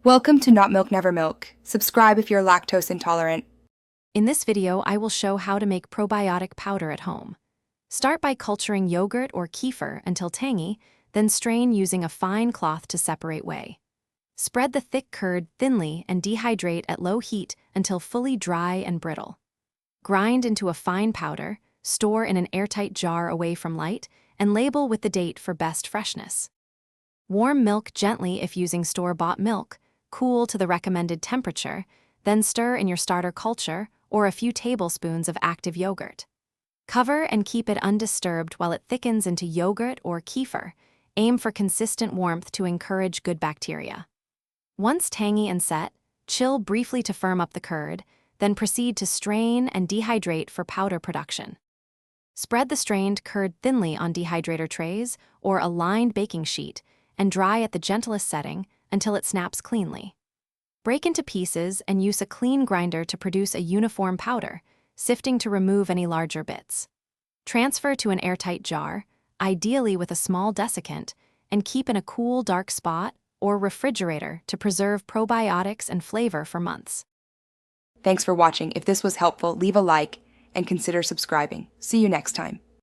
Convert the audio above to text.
Welcome to Not Milk Never Milk. Subscribe if you're lactose intolerant. In this video, I will show how to make probiotic powder at home. Start by culturing yogurt or kefir until tangy, then strain using a fine cloth to separate whey. Spread the thick curd thinly and dehydrate at low heat until fully dry and brittle. Grind into a fine powder, store in an airtight jar away from light, and label with the date for best freshness. Warm milk gently if using store-bought milk, cool to the recommended temperature, then stir in your starter culture or a few tablespoons of active yogurt. Cover and keep it undisturbed while it thickens into yogurt or kefir. Aim for consistent warmth to encourage good bacteria. Once tangy and set, chill briefly to firm up the curd, then proceed to strain and dehydrate for powder production. Spread the strained curd thinly on dehydrator trays or a lined baking sheet and dry at the gentlest setting until it snaps cleanly. Break into pieces and use a clean grinder to produce a uniform powder, sifting to remove any larger bits. Transfer to an airtight jar, ideally with a small desiccant, and keep in a cool, dark spot or refrigerator to preserve probiotics and flavor for months. Thanks for watching. If this was helpful, leave a like and consider subscribing. See you next time.